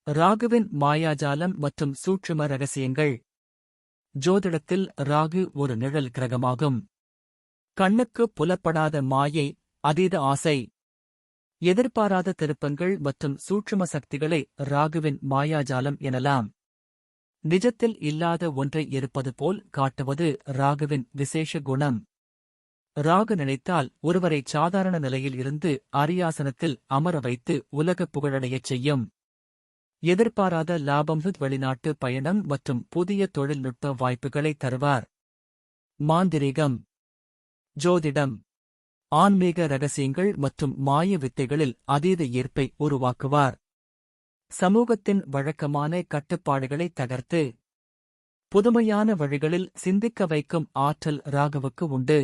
ராகுவின் மாயாஜாலம் மற்றும் சூட்சும ரகசியங்கள். ஜோதிடத்தில் ராகு ஒரு நிழல் கிரகமாகும். கண்ணுக்கு புலப்படாத மாயை, அதீத ஆசை, எதிர்பாராத திருப்பங்கள் மற்றும் சூட்சும சக்திகளை ராகுவின் மாயாஜாலம் எனலாம். நிஜத்தில் இல்லாத ஒன்றை இருப்பது போல் காட்டுவது ராகுவின் விசேஷ குணம். ராகு நினைத்தால் ஒருவரை சாதாரண நிலையில் இருந்து அரியாசனத்தில் அமர வைத்து உலக புகழடையச் செய்யும். எதிர்பாராத லாபம், வெளிநாட்டு பயணம் மற்றும் புதிய தொழில்நுட்ப வாய்ப்புகளை தருவார். மாந்திரீகம், ஜோதிடம், ஆன்மீக ரகசியங்கள் மற்றும் மாய வித்தைகளில் அதீத ஈர்ப்பை உருவாக்குவார். சமூகத்தின் வழக்கமான கட்டுப்பாடுகளை தகர்த்து புதுமையான வழிகளில் சிந்திக்க வைக்கும் ஆற்றல் ராகுவுக்கு உண்டு.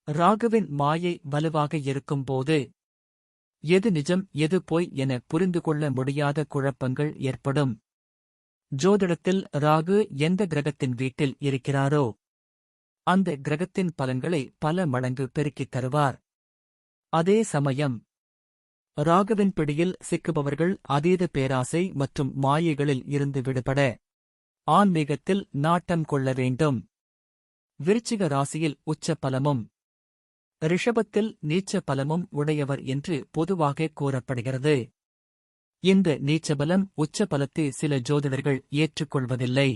ராகுவின் மாயை வலுவாக இருக்கும்போது எது நிஜம் எது பொய் என புரிந்து கொள்ள முடியாத குழப்பங்கள் ஏற்படும். ஜோதிடத்தில் ராகு எந்த கிரகத்தின் வீட்டில் இருக்கிறாரோ அந்த கிரகத்தின் பலன்களை பல மடங்கு பெருக்கித் தருவார். அதே சமயம் ராகுவின் பிடியில் சிக்குபவர்கள் அதீத பேராசை மற்றும் மாயைகளில் இருந்து விடுபட ஆன்மீகத்தில் நாட்டம் கொள்ள வேண்டும். விருச்சிக ராசியில் உச்ச பலமும் ரிஷபத்தில் நீச்ச பலமும் உடையவர் என்று பொதுவாக கூறப்படுகிறது. இந்த நீச்சபலம் உச்ச பலத்தை சில ஜோதிடர்கள் ஏற்றுக்கொள்வதில்லை.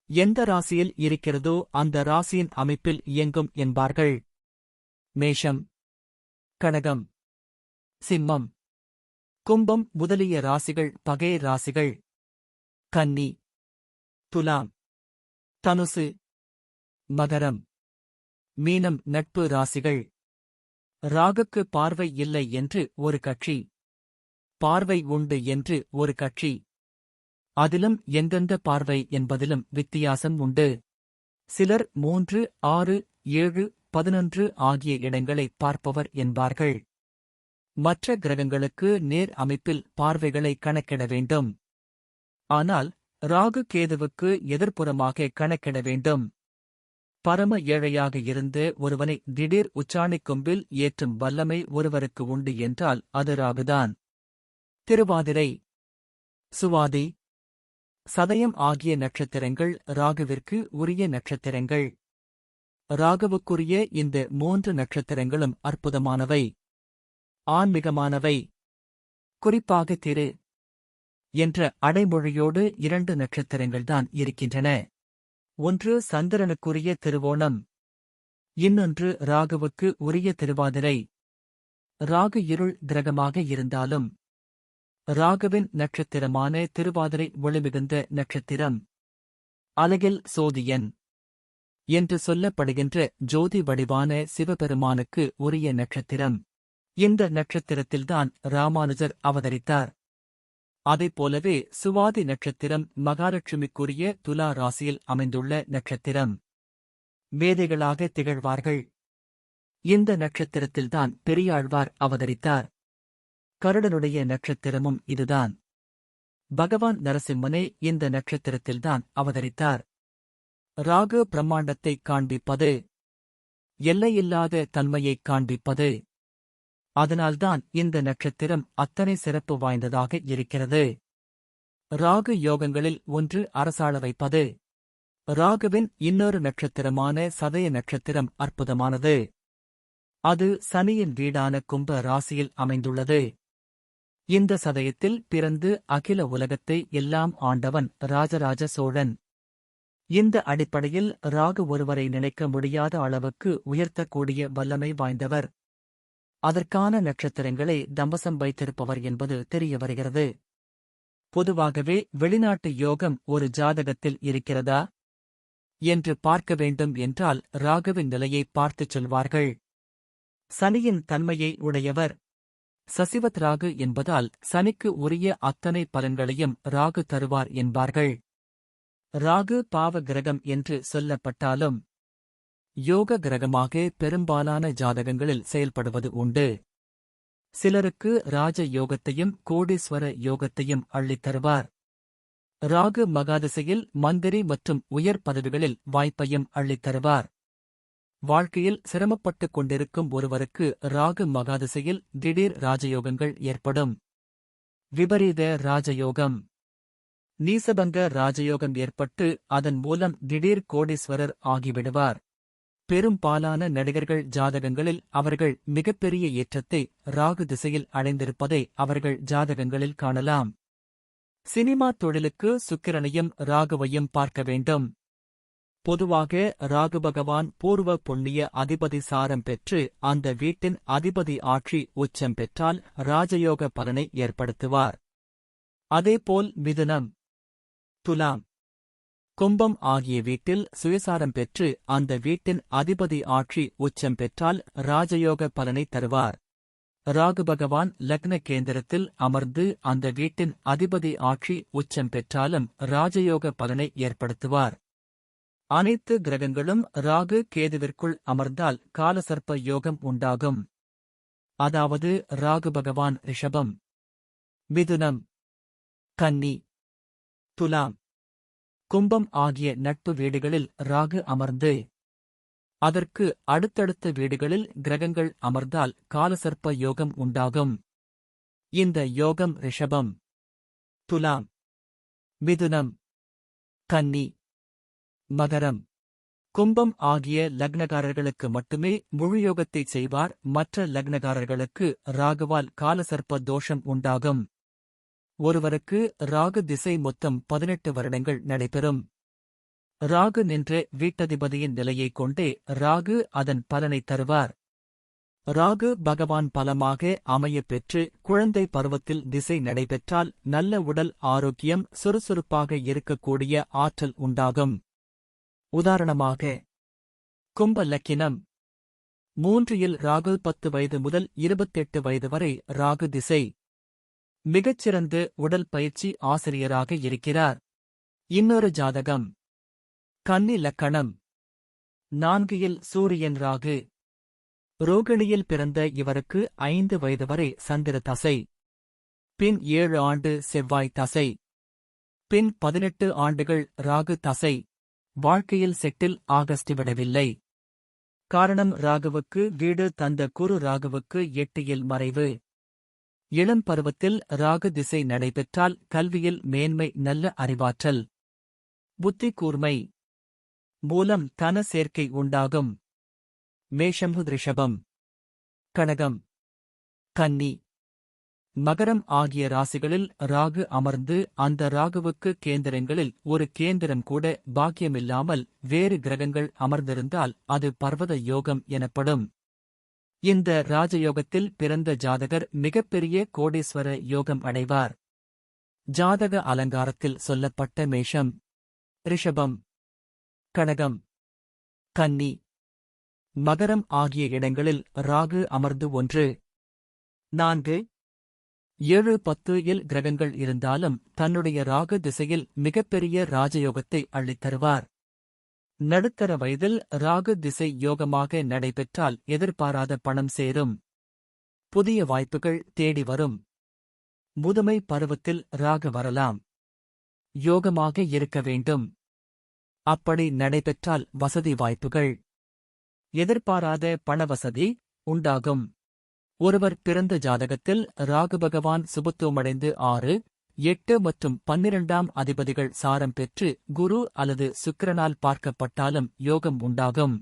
எந்த ராசியில் இருக்கிறதோ அந்த ராசியின் அமைப்பில் இயங்கும் என்பார்கள். மேஷம், கடகம், சிம்மம், கும்பம் முதலிய ராசிகள் பகை ராசிகள். கன்னி, துலாம், தனுசு, மகரம், மீனம் நட்பு ராசிகள். ராகுக்கு பார்வை இல்லை என்று ஒரு கட்சி, பார்வை உண்டு என்று ஒரு கட்சி. அதிலும் எந்தெந்த பார்வை என்பதிலும் வித்தியாசம் உண்டு. சிலர் 3, 6, 7, 11 ஆகிய இடங்களை பார்ப்பவர் என்பார்கள். மற்ற கிரகங்களுக்கு நேர் அமைப்பில் பார்வைகளை கணக்கிட வேண்டும். ஆனால் ராகு கேதுவுக்கு எதிர்ப்புறமாக கணக்கிட வேண்டும். பரம ஏழையாக இருந்து ஒருவனை திடீர் உச்சாணிக் கொம்பில் ஏற்றும் வல்லமை ஒருவருக்கு உண்டு என்றால் அது ராகுதான். திருவாதிரை, சுவாதி, சதயம் ஆகிய நட்சத்திரங்கள் ராகுவிற்கு உரிய நட்சத்திரங்கள். ராகுவுக்குரிய இந்த 3 நட்சத்திரங்களும் அற்புதமானவை, ஆன்மீகமானவை. குறிப்பாக திரு என்ற அடைமொழியோடு 2 நட்சத்திரங்கள்தான் இருக்கின்றன. ஒன்று சந்திரனுக்குரிய திருவோணம், இன்னொன்று ராகுவுக்கு உரிய திருவாதிரை. ராகு இருள் கிரகமாக இருந்தாலும் ராகுவின் நட்சத்திரமான திருவாதிரை ஒளிமிகுந்த நட்சத்திரம். அலகில் சோதியன் என்று சொல்லப்படுகின்ற ஜோதி வடிவான சிவபெருமானுக்கு உரிய நட்சத்திரம். இந்த நட்சத்திரத்தில்தான் ராமானுஜர் அவதரித்தார். அதைப்போலவே சுவாதி நட்சத்திரம் மகாலட்சுமிக்குரிய துலா ராசியில் அமைந்துள்ள நட்சத்திரம். மேதைகளாக திகழ்வார்கள். இந்த நட்சத்திரத்தில்தான் பெரியாழ்வார் அவதரித்தார். கருடனுடைய நட்சத்திரமும் இதுதான். பகவான் நரசிம்மனே இந்த நட்சத்திரத்தில்தான் அவதரித்தார். ராகு பிரம்மாண்டத்தைக் காண்பிப்பது, எல்லையில்லாத தன்மையைக் காண்பிப்பது. அதனால்தான் இந்த நட்சத்திரம் அத்தனை சிறப்பு வாய்ந்ததாக இருக்கிறது. ராகு யோகங்களில் ஒன்று அரசாள வைப்பது. ராகுவின் இன்னொரு நட்சத்திரமான சதய நட்சத்திரம் அற்புதமானது. அது சனியின் வீடான கும்ப ராசியில் அமைந்துள்ளது. இந்த சதயத்தில் பிறந்து அகில உலகத்தை எல்லாம் ஆண்டவன் ராஜராஜ சோழன். இந்த அடிப்படையில் ராகு ஒருவரை நினைக்க முடியாத அளவுக்கு உயர்த்தக்கூடிய வல்லமை வாய்ந்தவர். அதற்கான நட்சத்திரங்களை தம்பசம் வைத்திருப்பவர் என்பது தெரிய வருகிறது. பொதுவாகவே வெளிநாட்டு யோகம் ஒரு ஜாதகத்தில் இருக்கிறதா என்று பார்க்க வேண்டும் என்றால் ராகுவின் நிலையை பார்த்துச் சொல்வார்கள். சனியின் தன்மையை உடையவர் சசிவத் ராகு என்பதால் சனிக்கு உரிய அத்தனை பலன்களையும் ராகு தருவார் என்பார்கள். ராகு பாவ கிரகம் என்று சொல்லப்பட்டாலும் யோக கிரகமாக பெரும்பாலான ஜாதகங்களில் செயல்படுவது உண்டு. சிலருக்கு ராஜ யோகத்தையும் கோடீஸ்வர யோகத்தையும் அள்ளித் தருவார். ராகு மகாதிசையில் மந்திரி மற்றும் உயர் பதவிகளில் வாய்ப்பையும் அள்ளித் தருவார். வாழ்க்கையில் சிரமப்பட்டுக் கொண்டிருக்கும் ஒருவருக்கு ராகு மகாதிசையில் திடீர் ராஜயோகங்கள் ஏற்படும். விபரீத ராஜயோகம். நீசபங்க ராஜயோகம் ஏற்பட்டு அதன் மூலம் திடீர் கோடீஸ்வரர் ஆகிவிடுவார். பெரும்பாலான நடிகர்கள் ஜாதகங்களில் அவர்கள் மிகப்பெரிய ஏற்றத்தை ராகு திசையில் அடைந்திருப்பதை அவர்கள் ஜாதகங்களில் காணலாம். சினிமா தொழிலுக்கு சுக்கிரனையும் ராகுவையும் பார்க்க வேண்டும். பொதுவாக ராகு பகவான் பூர்வ புண்ணிய அதிபதி சாரம் பெற்று அந்த வீட்டின் அதிபதி ஆட்சி உச்சம் பெற்றால் ராஜயோக பலனை ஏற்படுத்துவார். அதேபோல் மிதுனம், துலாம், கும்பம் ஆகிய வீட்டில் சுயசாரம் பெற்று அந்த வீட்டின் அதிபதி ஆட்சி உச்சம் பெற்றால் ராஜயோக பலனை தருவார். ராகு பகவான் லக்ன கேந்திரத்தில் அமர்ந்து அந்த வீட்டின் அதிபதி ஆட்சி உச்சம் பெற்றாலும் ராஜயோக பலனை ஏற்படுத்துவார். அனைத்து கிரகங்களும் ராகு கேதுவிற்குள் அமர்ந்தால் காலசர்ப்ப யோகம் உண்டாகும். அதாவது ராகு பகவான் ரிஷபம், மிதுனம், கன்னி, துலாம், கும்பம் ஆகிய நட்பு வீடுகளில் ராகு அமர்ந்து அதற்கு அடுத்தடுத்த வீடுகளில் கிரகங்கள் அமர்ந்தால் காலசர்ப்ப யோகம் உண்டாகும். இந்த யோகம் ரிஷபம், துலாம், மிதுனம், கன்னி, மகரம், கும்பம் ஆகிய லக்னகாரர்களுக்கு மட்டுமே முழு யோகத்தை செய்வார். மற்ற லக்னகாரர்களுக்கு ராகுவால் காலசர்ப்ப தோஷம் உண்டாகும். ஒருவருக்கு ராகு திசை மொத்தம் 18 வருடங்கள் நடைபெறும். ராகு நின்ற வீட்டதிபதியின் நிலையைக் கொண்டே ராகு அதன் பலனை தருவார். ராகு பகவான் பலமாக அமையப் பெற்று குழந்தை பருவத்தில் திசை நடைபெற்றால் நல்ல உடல் ஆரோக்கியம், சுறுசுறுப்பாக இருக்கக்கூடிய ஆற்றல் உண்டாகும். உதாரணமாக கும்ப லக்கினம் 3 ராகு 10 வயது முதல் 28 வயது வரை ராகு திசை. மிகச்சிறந்த உடல் பயிற்சி ஆசிரியராக இருக்கிறார். இன்னொரு ஜாதகம் கன்னி லக்கணம் 4 சூரியன் ராகு. ரோகிணியில் பிறந்த இவருக்கு 5 வயது வரை சந்திர தசை, பின் 7 ஆண்டு செவ்வாய் தசை, பின் 18 ஆண்டுகள் ராகு தசை. வாழ்க்கையில் செட்டில் ஆகஸ்டிவிடவில்லை. காரணம் ராகுவுக்கு வீடு தந்த குரு ராகுவுக்கு 8 மறைவு. இளம் பருவத்தில் ராகு திசை நடைபெற்றால் கல்வியில் மேன்மை, நல்ல அறிவாற்றல், புத்தி கூர்மை மூலம் தன சேர்க்கை உண்டாகும். மேஷம், ரிஷபம், கடகம், கன்னி, மகரம் ஆகிய ராசிகளில் ராகு அமர்ந்து அந்த ராகுவுக்கு கேந்திரங்களில் ஒரு கேந்திரம் கூட பாக்கியமில்லாமல் வேறு கிரகங்கள் அமர்ந்திருந்தால் அது பர்வத யோகம் எனப்படும். இந்த ராஜயோகத்தில் பிறந்த ஜாதகர் மிகப்பெரிய கோடீஸ்வர யோகம் அடைவார். ஜாதக அலங்காரத்தில் சொல்லப்பட்ட மேஷம், ரிஷபம், கடகம், கன்னி, மகரம் ஆகிய இடங்களில் ராகு அமர்ந்து 1, 4, 7, 10 கிரகங்கள் இருந்தாலும் தன்னுடைய ராகு திசையில் மிகப்பெரிய ராஜயோகத்தை அள்ளித்தருவார். நடுத்தர வயதில் ராகு திசை யோகமாக நடைபெற்றால் எதிர்பாராத பணம் சேரும். புதிய வாய்ப்புகள் தேடி வரும். முதுமை பருவத்தில் ராகு வரலாம். யோகமாக இருக்க வேண்டும். அப்படி நடைபெற்றால் வசதி வாய்ப்புகள், எதிர்பாராத பணவசதி உண்டாகும். ஒருவர் பிறந்த ஜாதகத்தில் ராகு பகவான் சுபத்துவமடைந்து 6, 8 மற்றும் 12ஆம் அதிபதிகள் சாரம் பெற்று குரு அல்லது சுக்கிரனால் பார்க்கப்பட்டாலும் யோகம் உண்டாகும்.